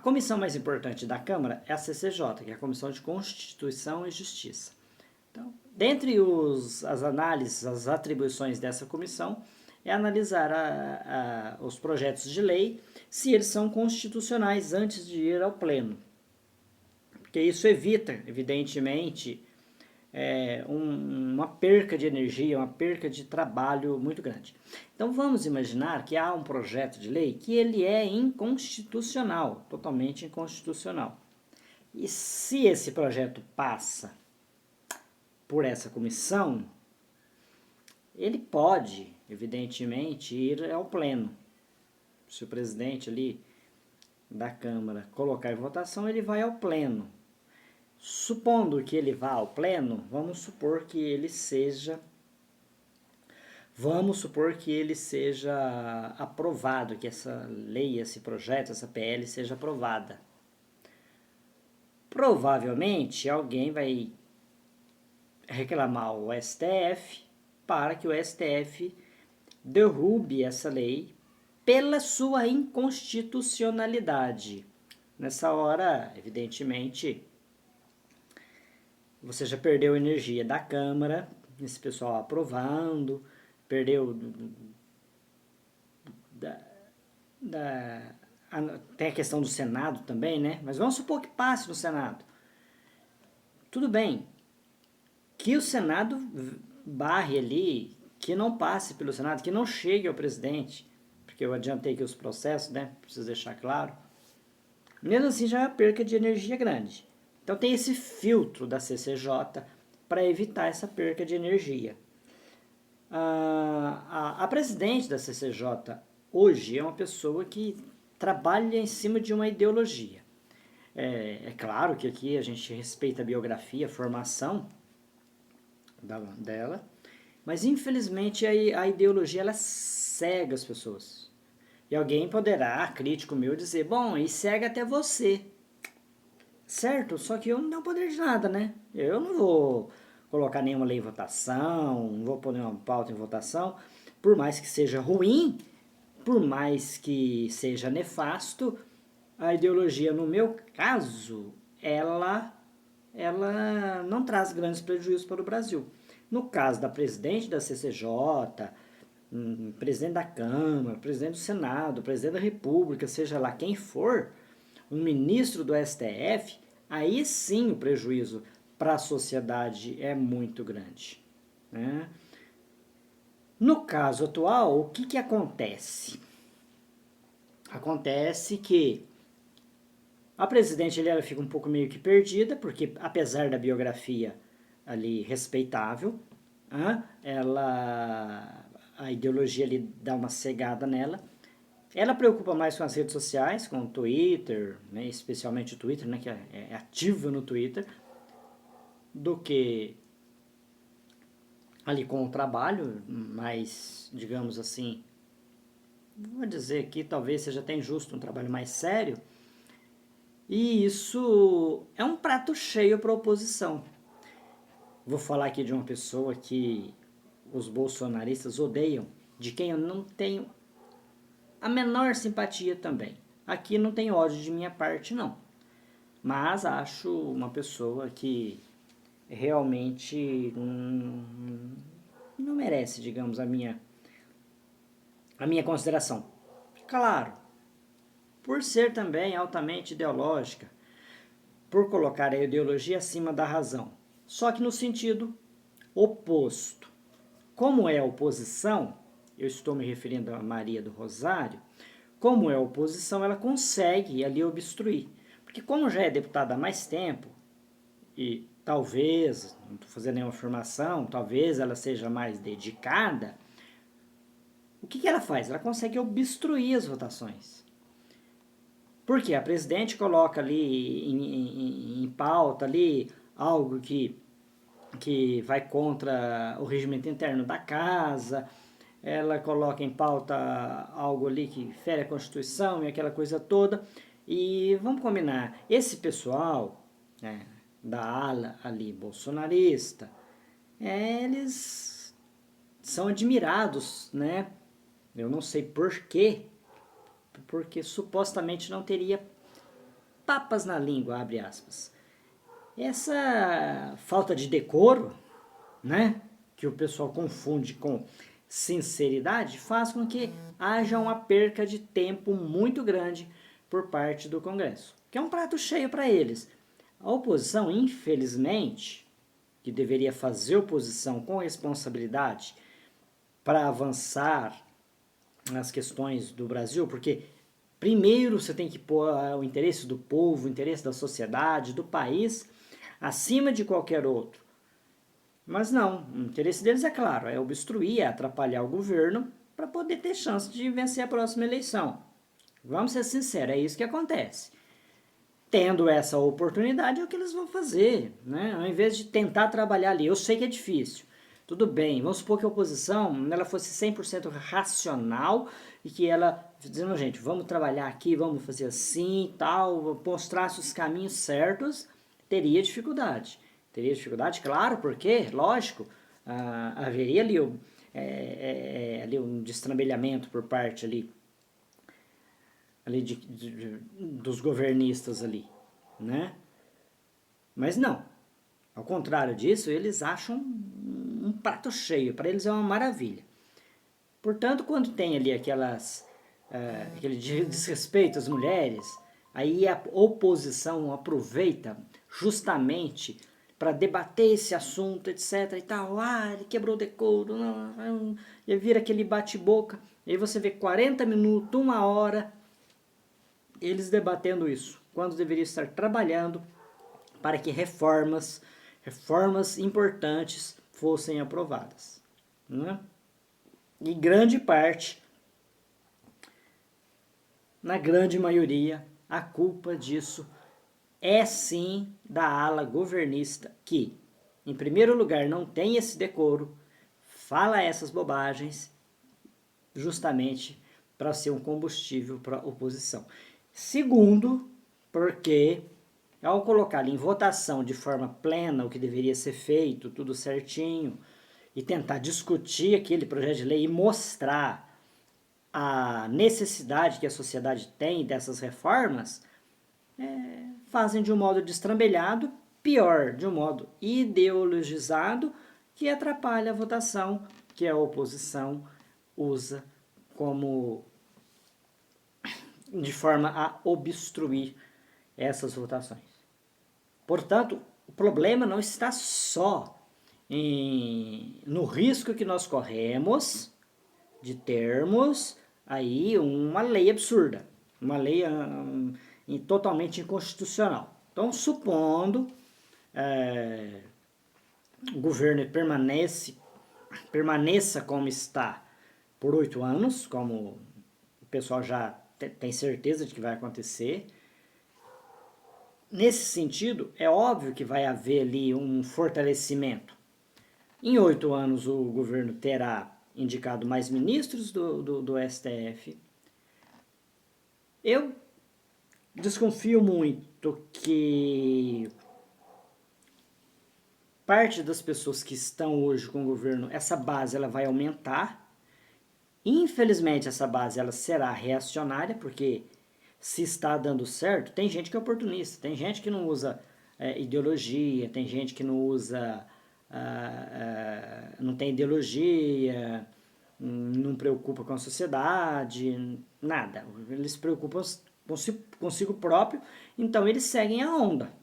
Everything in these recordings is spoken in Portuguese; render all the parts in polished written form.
comissão mais importante da Câmara é a CCJ, que é a Comissão de Constituição e Justiça. Então, dentre as análises, as atribuições dessa comissão, é analisar os projetos de lei, se eles são constitucionais antes de ir ao pleno. Porque isso evita, evidentemente, uma perca de energia, uma perca de trabalho muito grande. Então vamos imaginar que há um projeto de lei que ele é inconstitucional, totalmente inconstitucional. E se esse projeto passa por essa comissão, ele pode, evidentemente, ir ao pleno. Se o presidente ali da Câmara colocar em votação, ele vai ao pleno. Supondo que ele vá ao pleno, vamos supor que ele seja aprovado, que essa lei, esse projeto, essa PL seja aprovada. Provavelmente alguém vai reclamar ao STF para que o STF derrube essa lei pela sua inconstitucionalidade. Nessa hora, evidentemente, você já perdeu energia da Câmara, esse pessoal aprovando, perdeu tem a questão do Senado também, né? Mas vamos supor que passe no Senado. Tudo bem, que o Senado barre ali, que não passe pelo Senado, que não chegue ao presidente, porque eu adiantei aqui os processos, né? Preciso deixar claro. Mesmo assim, já é uma perca de energia grande. Então tem esse filtro da CCJ para evitar essa perca de energia. A presidente da CCJ hoje é uma pessoa que trabalha em cima de uma ideologia. É claro que aqui a gente respeita a biografia, a formação dela, mas infelizmente a ideologia ela cega as pessoas. E alguém poderá, crítico meu, dizer, bom, e cega até você. Certo? Só que eu não tenho poder de nada, né? Eu não vou colocar nenhuma lei em votação, não vou pôr nenhuma pauta em votação, por mais que seja ruim, por mais que seja nefasto, a ideologia, no meu caso, ela não traz grandes prejuízos para o Brasil. No caso da presidente da CCJ, presidente da Câmara, presidente do Senado, presidente da República, seja lá quem for, um ministro do STF, aí sim o prejuízo para a sociedade é muito grande. Né? No caso atual, o que acontece? Acontece que a presidente ela fica um pouco meio que perdida, porque apesar da biografia ali respeitável, a ideologia ali dá uma cegada nela. Ela preocupa mais com as redes sociais, com o Twitter, né, especialmente o Twitter, né, que é ativa no Twitter, do que ali com o trabalho, mas, digamos assim, vou dizer aqui, talvez seja até injusto, um trabalho mais sério, e isso é um prato cheio para a oposição. Vou falar aqui de uma pessoa que os bolsonaristas odeiam, de quem eu não tenho a menor simpatia também. Aqui não tem ódio de minha parte, não. Mas acho uma pessoa que realmente não merece, digamos, a minha consideração. Claro, por ser também altamente ideológica, por colocar a ideologia acima da razão. Só que no sentido oposto. Como é oposição, eu estou me referindo a Maria do Rosário, como é oposição, ela consegue ali obstruir. Porque como já é deputada há mais tempo, e talvez, não estou fazendo nenhuma afirmação, talvez ela seja mais dedicada, o que ela faz? Ela consegue obstruir as votações. Porque a presidente coloca ali em pauta ali algo que vai contra o regimento interno da casa, ela coloca em pauta algo ali que fere a Constituição e aquela coisa toda. E vamos combinar, esse pessoal, né, da ala ali bolsonarista, eles são admirados, né? Eu não sei por quê, porque supostamente não teria papas na língua, abre aspas. Essa falta de decoro, né, que o pessoal confunde com sinceridade, faz com que haja uma perca de tempo muito grande por parte do Congresso, que é um prato cheio para eles. A oposição, infelizmente, que deveria fazer oposição com responsabilidade para avançar nas questões do Brasil, porque primeiro você tem que pôr o interesse do povo, o interesse da sociedade, do país, acima de qualquer outro. Mas não, o interesse deles é claro, é obstruir, é atrapalhar o governo para poder ter chance de vencer a próxima eleição. Vamos ser sinceros, é isso que acontece. Tendo essa oportunidade é o que eles vão fazer, né? Ao invés de tentar trabalhar ali. Eu sei que é difícil, tudo bem, vamos supor que a oposição ela fosse 100% racional e que ela, dizendo, gente, vamos trabalhar aqui, vamos fazer assim e tal, mostrasse os caminhos certos, teria dificuldade. Teria dificuldade, claro, porque, lógico, haveria ali, ali um destrambelhamento por parte ali dos governistas ali, né? Mas não, ao contrário disso, eles acham um prato cheio, para eles é uma maravilha. Portanto, quando tem ali aquele desrespeito às mulheres, aí a oposição aproveita justamente para debater esse assunto, etc. e tal. Ele quebrou o decoro, e vira aquele bate-boca. E aí você vê 40 minutos, 1 hora, eles debatendo isso, quando deveria estar trabalhando para que reformas importantes fossem aprovadas, né? E grande parte, na grande maioria, a culpa disso é sim da ala governista que, em primeiro lugar, não tem esse decoro, fala essas bobagens justamente para ser um combustível para a oposição. Segundo, porque ao colocar em votação de forma plena o que deveria ser feito, tudo certinho, e tentar discutir aquele projeto de lei e mostrar a necessidade que a sociedade tem dessas reformas, fazem de um modo destrambelhado, pior, de um modo ideologizado, que atrapalha a votação que a oposição usa como de forma a obstruir essas votações. Portanto, o problema não está só no risco que nós corremos de termos aí uma lei absurda, uma lei totalmente inconstitucional. Então, supondo o governo permaneça como está por 8 anos, como o pessoal já tem certeza de que vai acontecer. Nesse sentido, é óbvio que vai haver ali um fortalecimento. Em 8 anos, o governo terá indicado mais ministros do STF. Eu desconfio muito que parte das pessoas que estão hoje com o governo, essa base ela vai aumentar. Infelizmente, essa base ela será reacionária, porque se está dando certo, tem gente que é oportunista, tem gente que não usa ideologia, tem gente que não usa, não tem ideologia, não preocupa com a sociedade, nada. Eles se preocupam consigo próprio, então eles seguem a onda.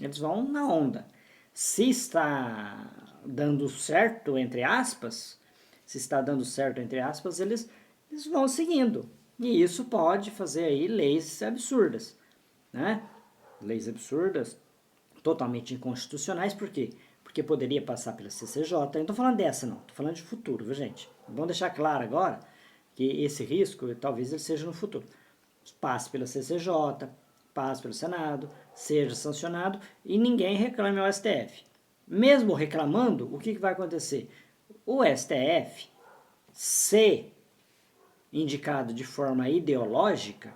Eles vão na onda. Se está dando certo, entre aspas, eles vão seguindo. E isso pode fazer aí leis absurdas, né? Leis absurdas, totalmente inconstitucionais, por quê? Porque poderia passar pela CCJ. Eu não estou falando dessa, não. Estou falando de futuro, viu, gente? Vamos deixar claro agora que esse risco, talvez ele seja no futuro. Passe pela CCJ, passe pelo Senado, seja sancionado e ninguém reclame ao STF. Mesmo reclamando, o que vai acontecer? O STF, se indicado de forma ideológica,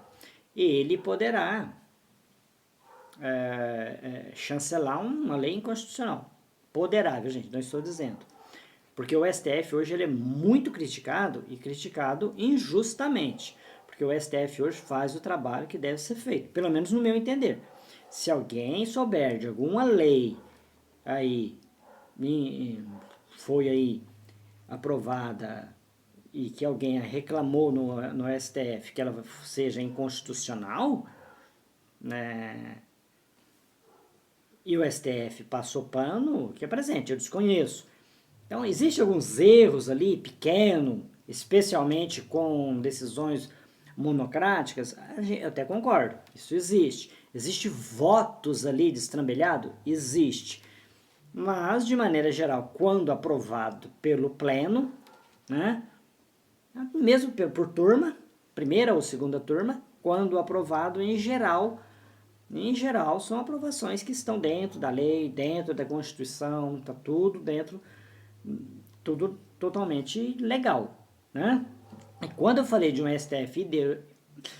ele poderá chancelar uma lei inconstitucional. Poderá, viu, gente? Não estou dizendo. Porque o STF hoje ele é muito criticado e criticado injustamente. porque o STF hoje faz o trabalho que deve ser feito, pelo menos no meu entender. Se alguém souber de alguma lei aí, foi aí aprovada e que alguém reclamou no STF que ela seja inconstitucional, né, e o STF passou pano, que é presente, eu desconheço. Então, existem alguns erros ali, pequenos, especialmente com decisões monocráticas, eu até concordo, isso existe. Existe votos ali destrambelhado? Existe. Mas, de maneira geral, quando aprovado pelo Pleno, né, mesmo por turma, primeira ou segunda turma, quando aprovado em geral, são aprovações que estão dentro da lei, dentro da Constituição, está tudo dentro, tudo totalmente legal, né? E quando eu falei de um STF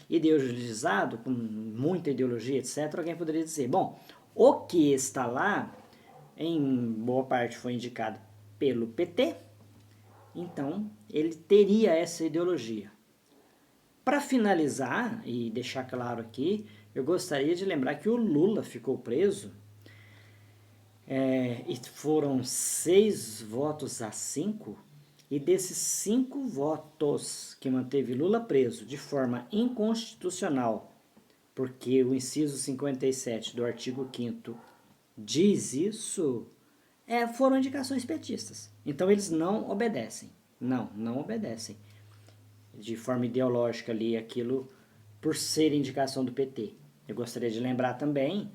ideologizado, com muita ideologia, etc., alguém poderia dizer, bom, o que está lá, em boa parte foi indicado pelo PT, então ele teria essa ideologia. Para finalizar, e deixar claro aqui, eu gostaria de lembrar que o Lula ficou preso, e foram 6 votos a 5, e desses 5 votos que manteve Lula preso de forma inconstitucional, porque o inciso 57 do artigo 5º diz isso, foram indicações petistas. Então eles não obedecem. Não obedecem de forma ideológica ali aquilo por ser indicação do PT. Eu gostaria de lembrar também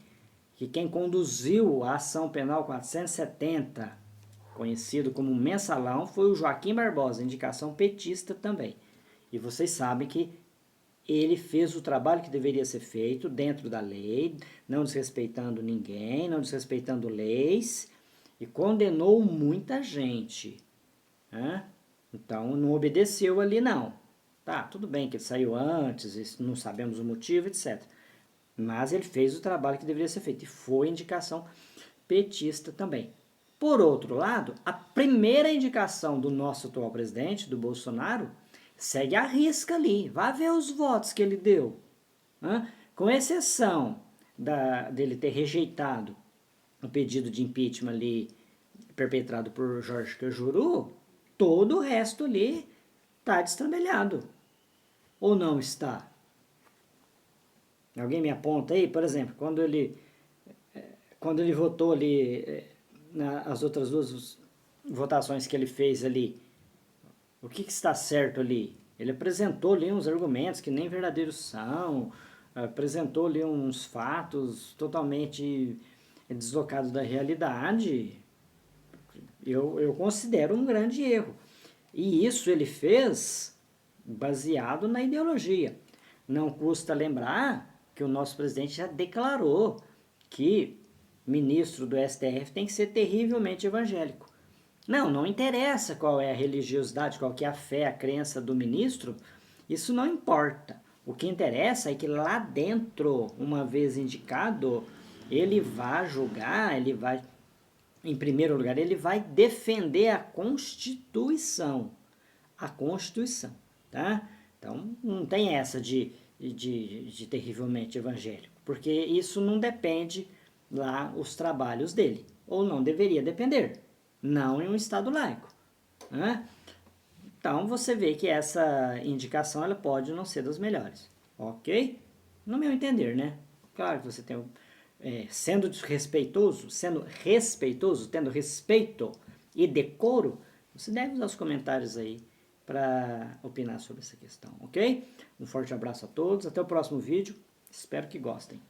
que quem conduziu a ação penal 470, conhecido como Mensalão, foi o Joaquim Barbosa, indicação petista também. E vocês sabem que ele fez o trabalho que deveria ser feito dentro da lei, não desrespeitando ninguém, não desrespeitando leis, e condenou muita gente, né? Então não obedeceu ali não. Tá, tudo bem que ele saiu antes, não sabemos o motivo, etc. Mas ele fez o trabalho que deveria ser feito e foi indicação petista também. Por outro lado, a primeira indicação do nosso atual presidente, do Bolsonaro, segue à risca ali. Vai ver os votos que ele deu. Né? Com exceção dele ter rejeitado o pedido de impeachment ali perpetrado por Jorge Cajuru, todo o resto ali está destrambelhado. Ou não está? Alguém me aponta aí, por exemplo, quando ele votou ali, as outras 2 votações que ele fez ali, o que está certo ali? Ele apresentou ali uns argumentos que nem verdadeiros são, apresentou ali uns fatos totalmente deslocados da realidade. Eu considero um grande erro. E isso ele fez baseado na ideologia. Não custa lembrar que o nosso presidente já declarou que ministro do STF tem que ser terrivelmente evangélico. Não interessa qual é a religiosidade, qual que é a fé, a crença do ministro, isso não importa. O que interessa é que lá dentro, uma vez indicado, ele vai julgar, ele vai, em primeiro lugar, ele vai defender a Constituição. A Constituição, tá? Então, não tem essa de terrivelmente evangélico, porque isso não depende lá os trabalhos dele, ou não deveria depender, não em um Estado laico, né? Então, você vê que essa indicação ela pode não ser das melhores, ok? No meu entender, né? Claro que você tem, sendo respeitoso, tendo respeito e decoro, você deve usar os comentários aí para opinar sobre essa questão, ok? Um forte abraço a todos, até o próximo vídeo, espero que gostem.